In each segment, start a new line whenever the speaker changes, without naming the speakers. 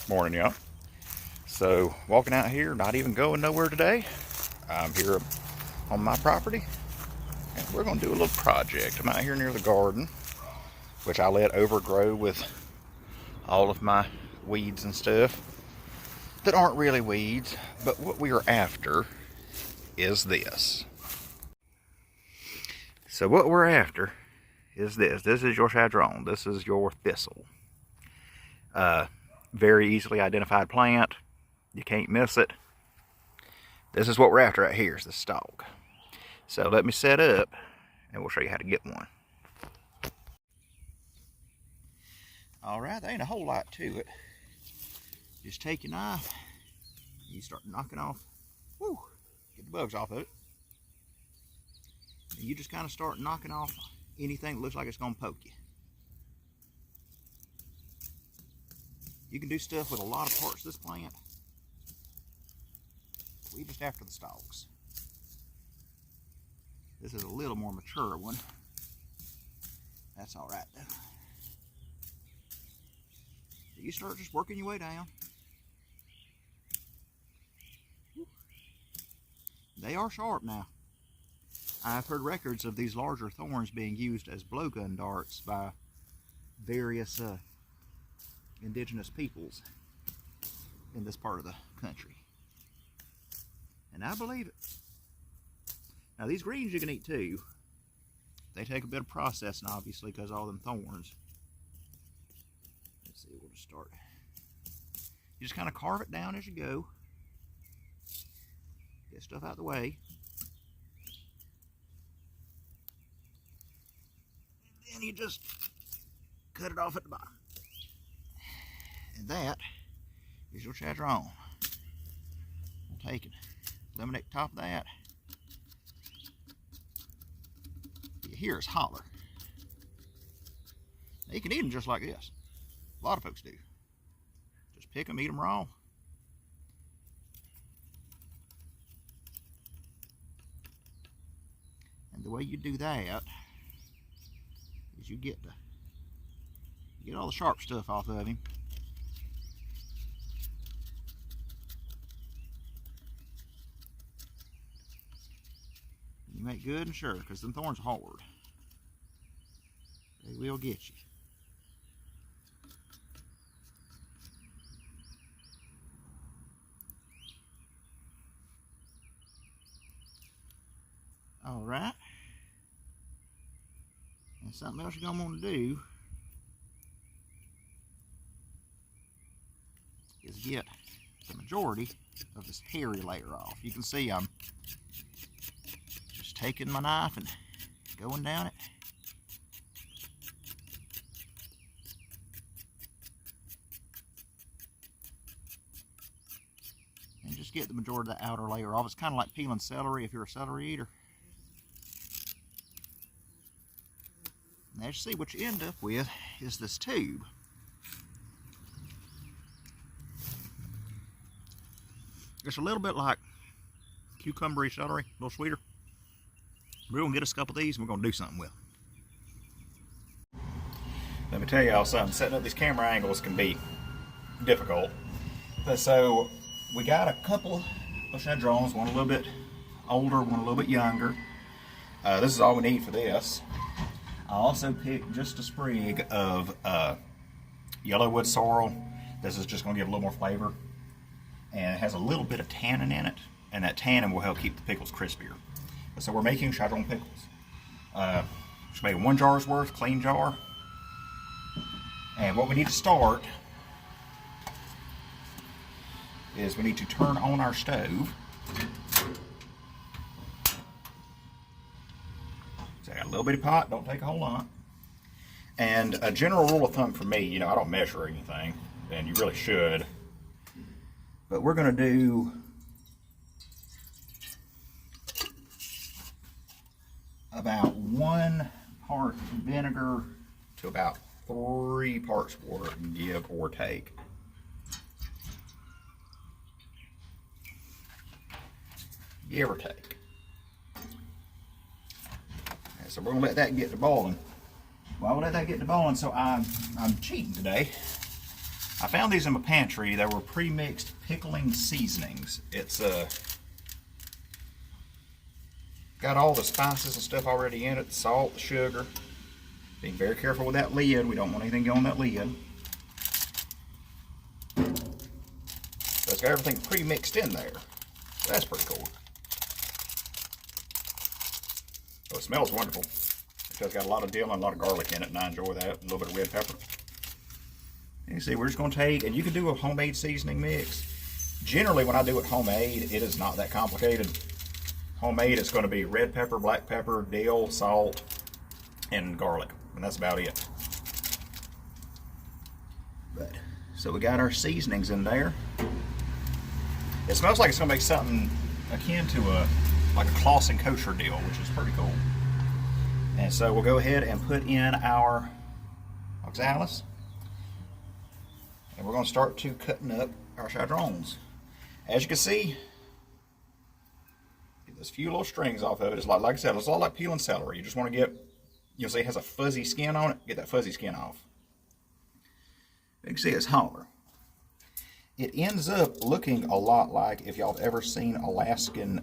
Morning, y'all. So, walking out here, not even going nowhere today. I'm here on my property, and we're going to do a little project. I'm out here near the garden, which I let overgrow with all of my weeds and stuff that aren't really weeds, but what we are after is this. So what we're after is this. This is your Chadron. This is your thistle. Very easily identified plant. You can't miss it. This is what we're after right here, is the stalk. So let me set up and we'll show you how to get one. Alright, there ain't a whole lot to it. Just take your knife, you start knocking off, get the bugs off of it. And you just kind of start knocking off anything that looks like it's going to poke you. You can do stuff with a lot of parts of this plant. We just after the stalks. This is a little more mature one. That's all right though. You start just working your way down. They are sharp now. I've heard records of these larger thorns being used as blowgun darts by various indigenous peoples in this part of the country. And I believe it. Now these greens you can eat too. They take a bit of processing obviously because of all them thorns. Let's see, we'll just start. You just kind of carve it down as you go. Get stuff out of the way. And then you just cut it off at the bottom. And that is your Chadron. We'll take it, eliminate the top of that. You hear it's holler. Now you can eat them just like this. A lot of folks do. Just pick them, eat them raw. And the way you do that is you get all the sharp stuff off of him. You make good and sure, because them thorns are hard. They will get you. All right. And something else you're gonna want to do is get the majority of this hairy layer off. You can see I'm just taking my knife and going down it. And just get the majority of the outer layer off. It's kind of like peeling celery if you're a celery eater. And as you see, what you end up with is this tube. It's a little bit like cucumbery celery, a little sweeter. We're gonna get us a couple of these and we're gonna do something with them. Let me tell y'all something, setting up these camera angles can be difficult. So we got a couple of Chadrons, one a little bit older, one a little bit younger. This is all we need for this. I also picked just a sprig of yellowwood sorrel. This is just going to give a little more flavor. And it has a little bit of tannin in it, and that tannin will help keep the pickles crispier. So we're making Chadron pickles. Just made 1 jar's worth, clean jar. And what we need to start is we need to turn on our stove. So I got a little bitty pot, don't take a whole lot. And a general rule of thumb for me, you know, I don't measure anything, and you really should. But we're gonna do about 1 part vinegar to about 3 parts water, give or take. Give or take. So we're gonna let that get to boiling. Well, I will let that get to boiling, so I'm cheating today. I found these in my pantry. They were pre-mixed pickling seasonings. It's got all the spices and stuff already in it, the salt, the sugar. Being very careful with that lid. We don't want anything going on that lid. So it's got everything pre-mixed in there. So that's pretty cool. So it smells wonderful. It's got a lot of dill and a lot of garlic in it, and I enjoy that. A little bit of red pepper. You see, we're just going to take, and you can do a homemade seasoning mix. Generally, when I do it homemade, it is not that complicated. Homemade, it's going to be red pepper, black pepper, dill, salt, and garlic, and that's about it. But so we got our seasonings in there. It smells like it's going to make something akin to like a Clausen kosher deal, which is pretty cool. And so we'll go ahead and put in our oxalis. And we're going to start to cutting up our chadrons. As you can see, get those few little strings off of it. It's like I said, it's all like peeling celery. You just want to get, you'll see it has a fuzzy skin on it. Get that fuzzy skin off. You can see it's holler. It ends up looking a lot like if y'all have ever seen Alaskan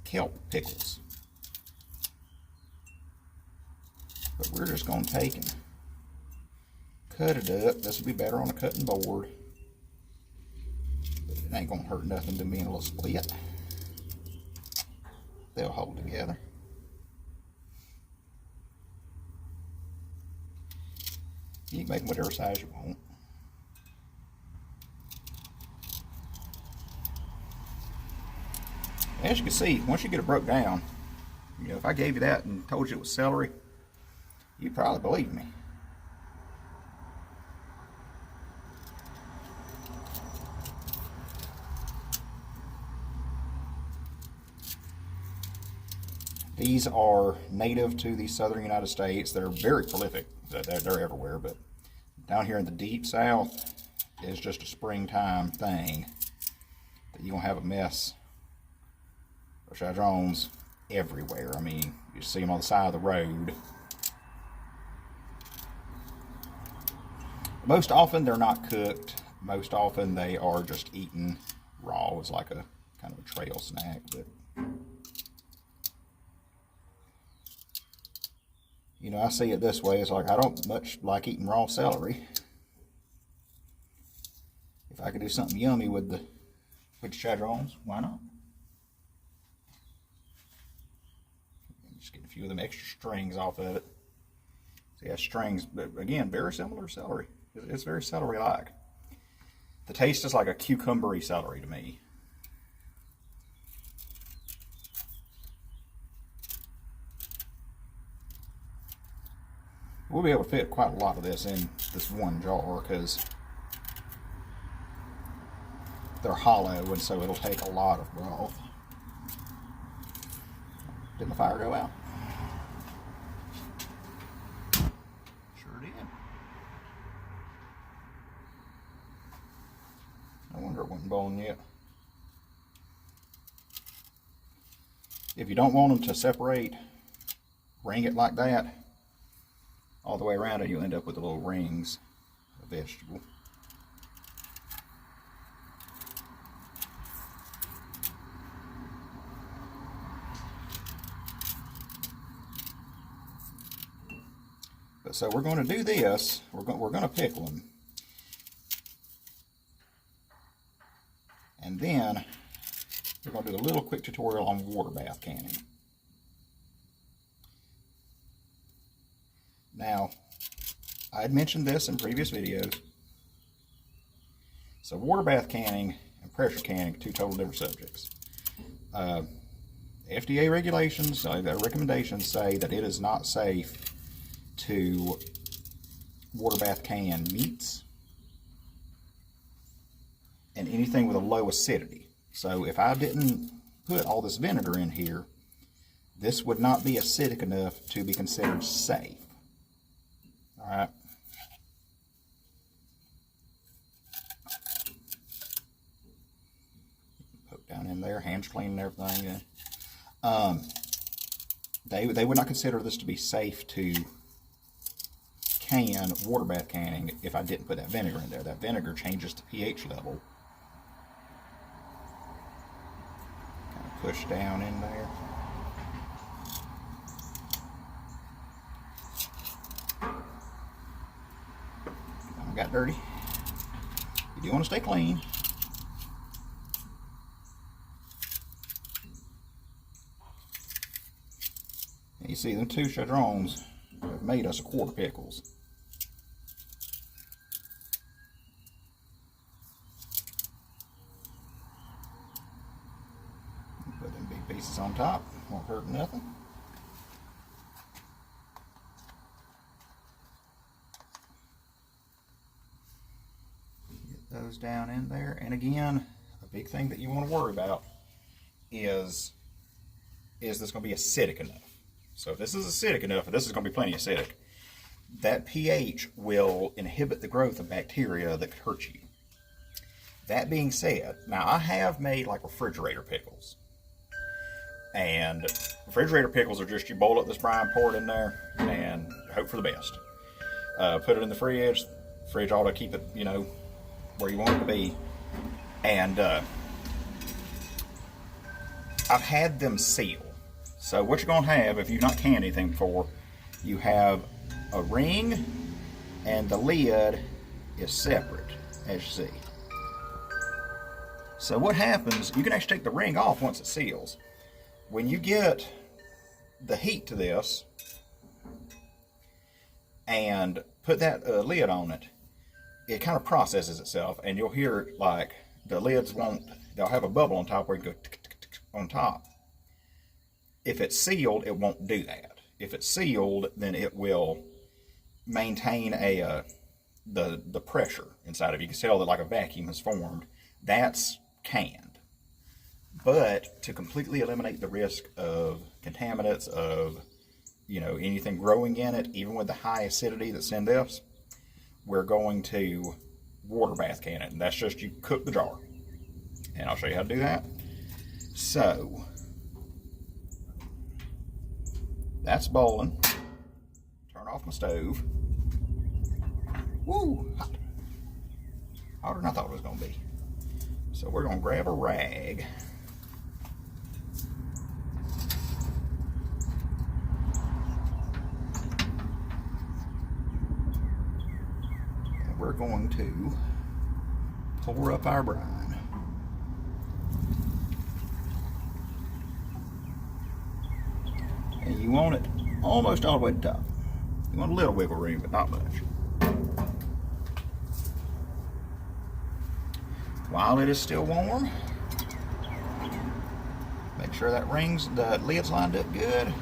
kelp pickles. But we're just going to take and cut it up. This will be better on a cutting board. But it ain't going to hurt nothing to being a little split. They'll hold together. You can make them whatever size you want. As you can see, once you get it broke down, you know, if I gave you that and told you it was celery, you'd probably believe me. These are native to the southern United States. They're very prolific. They're everywhere, but down here in the deep south, it's just a springtime thing that you're gonna have a mess of chadrons everywhere. I mean, you see them on the side of the road. Most often they're not cooked. Most often they are just eaten raw as like a kind of a trail snack. But you know, I see it this way. It's like I don't much like eating raw celery. If I could do something yummy with the chadrons, why not? Just get a few of them extra strings off of it. So yeah, strings, but again, very similar to celery. It's very celery-like. The taste is like a cucumbery celery to me. We'll be able to fit quite a lot of this in this one jar because they're hollow, and so it'll take a lot of broth. Didn't the fire go out? Sure did. I wonder it wasn't boiling yet. If you don't want them to separate, ring it like that all the way around, and you'll end up with the little rings of vegetable. But so we're going to do this. We're going to pickle them, and then we're going to do a little quick tutorial on water bath canning. Now, I had mentioned this in previous videos. So water bath canning and pressure canning are two total different subjects. FDA regulations, their recommendations say that it is not safe to water bath can meats and anything with a low acidity. So if I didn't put all this vinegar in here, this would not be acidic enough to be considered safe. Alright. Poke down in there, hands clean and everything. They would not consider this to be safe to can water bath canning if I didn't put that vinegar in there. That vinegar changes the pH level. Kind of push down in there. I got dirty. You do want to stay clean. And you see them 2 chadrons have made us a quart of pickles. Put them big pieces on top, won't hurt nothing. Get those down in there, and again, a big thing that you want to worry about is this going to be acidic enough? So if this is acidic enough, and this is going to be plenty acidic, that pH will inhibit the growth of bacteria that could hurt you. That being said, now I have made like refrigerator pickles. And refrigerator pickles are just, you boil up this brine, pour it in there, and hope for the best. Put it in the fridge. Fridge ought to keep it, you know, where you want it to be. And I've had them seal. So what you're going to have, if you've not canned anything before, you have a ring and the lid is separate, as you see. So what happens, you can actually take the ring off once it seals. When you get the heat to this and put that lid on it, it kind of processes itself, and you'll hear like the lids they'll have a bubble on top where you go on top. If it's sealed, it won't do that. If it's sealed, then it will maintain the pressure inside of it. You can tell that like a vacuum has formed. That's canned. But to completely eliminate the risk of contaminants, of anything growing in it, even with the high acidity that's in this, we're going to water bath can it. And that's just, you cook the jar. And I'll show you how to do that. So that's boiling. Turn off my stove. Woo! Hot. Hotter than I thought it was going to be. So we're going to grab a rag. And we're going to pour up our brine. And you want it almost all the way to the top. You want a little wiggle room, but not much. While it is still warm, make sure that the lid's lined up good.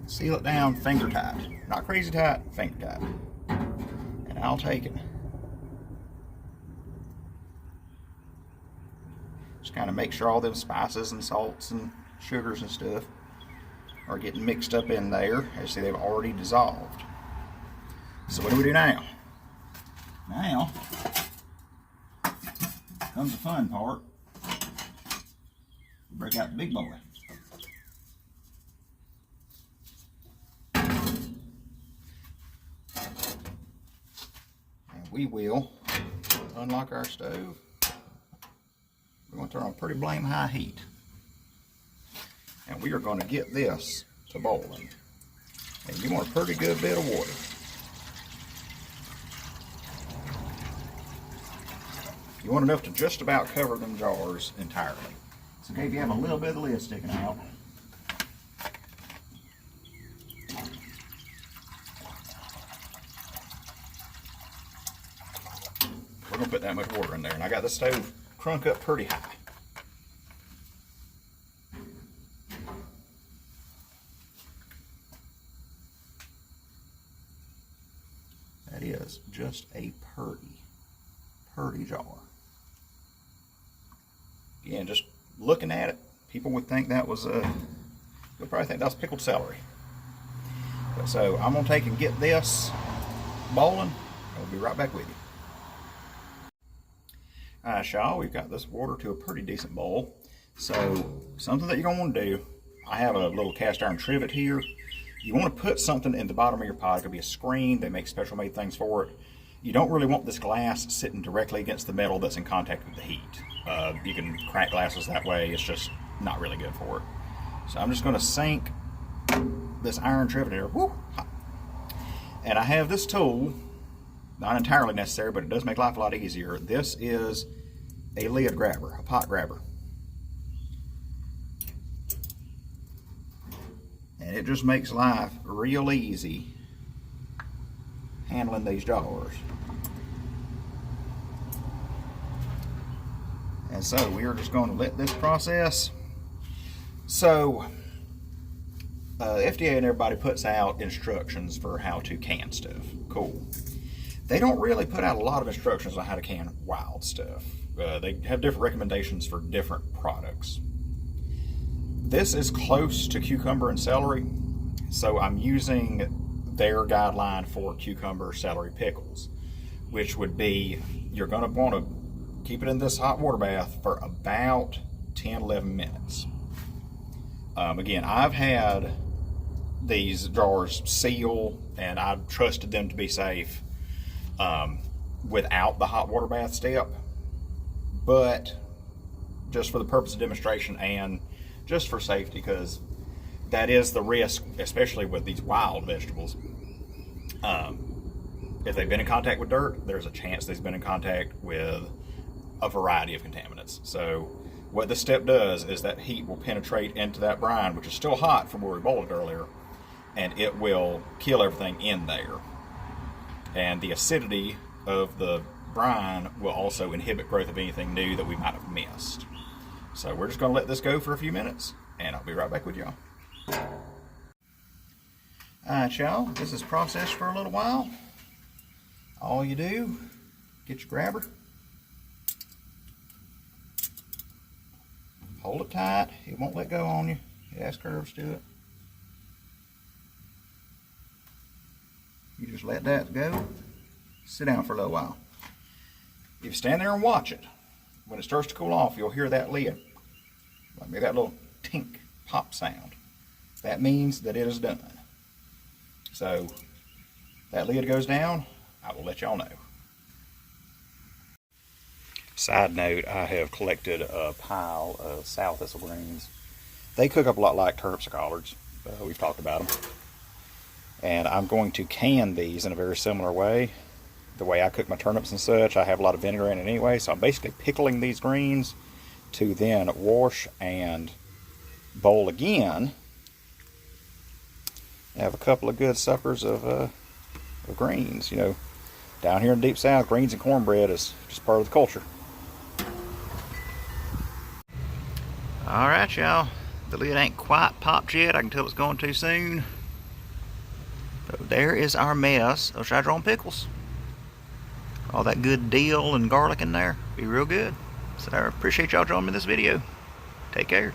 Seal it down finger tight. Not crazy tight, finger tight. And I'll take it. Just kind of make sure all them spices and salts and sugars and stuff are getting mixed up in there. As you see, they've already dissolved. So what do we do now? Now comes the fun part. We break out the big boy. And we will unlock our stove. We're going to turn on pretty blame high heat. And we are going to get this to boiling. And you want a pretty good bit of water. You want enough to just about cover them jars entirely. It's okay if you have a little bit of the lid sticking out. We're going to put that much water in there. And I got the stove crunk up pretty high. That is just a purty jar. Again, just looking at it, people would think that was you'll probably think that was pickled celery. But so I'm gonna take and get this boiling, and we'll be right back with you. Alright, y'all, we've got this water to a pretty decent boil. So something that you're gonna want to do I have a little cast iron trivet here. You want to put something in the bottom of your pot. It could be a screen. They make special made things for it. You don't really want this glass sitting directly against the metal that's in contact with the heat. You can crack glasses that way. It's just not really good for it. So I'm just going to sink this iron trivet here. Woo! And I have this tool, not entirely necessary, but it does make life a lot easier. This is a lid grabber, a pot grabber. And it just makes life real easy handling these jars. And so we are just going to let this process. So FDA and everybody puts out instructions for how to can stuff. Cool. They don't really put out a lot of instructions on how to can wild stuff. They have different recommendations for different products. This is close to cucumber and celery, so I'm using their guideline for cucumber celery pickles, which would be, you're going to want to keep it in this hot water bath for about 10-11 minutes. Again, I've had these jars seal, and I've trusted them to be safe without the hot water bath step, but just for the purpose of demonstration and just for safety, because that is the risk, especially with these wild vegetables. If they've been in contact with dirt, there's a chance they've been in contact with a variety of contaminants. So what this step does is that heat will penetrate into that brine, which is still hot from where we boiled it earlier, and it will kill everything in there. And the acidity of the brine will also inhibit growth of anything new that we might have missed. So we're just going to let this go for a few minutes, and I'll be right back with y'all. Alright, y'all, this is processed for a little while. All you do, get your grabber, hold it tight, it won't let go on you, it has curves to it. You just let that go, sit down for a little while. If you stand there and watch it, when it starts to cool off, you'll hear that lid, like make that little tink pop sound. That means that it is done. So that lid goes down, I will let y'all know. Side note, I have collected a pile of sow thistle greens. They cook up a lot like turnips or collards. We've talked about them. And I'm going to can these in a very similar way. The way I cook my turnips and such, I have a lot of vinegar in it anyway, so I'm basically pickling these greens to then wash and boil again. I have a couple of good suppers of greens. You know, down here in the Deep South, greens and cornbread is just part of the culture. Alright, y'all, the lid ain't quite popped yet. I can tell it's going too soon. So there is our mess of Chadron pickles. All that good dill and garlic in there. Be real good. So I appreciate y'all joining me in this video. Take care.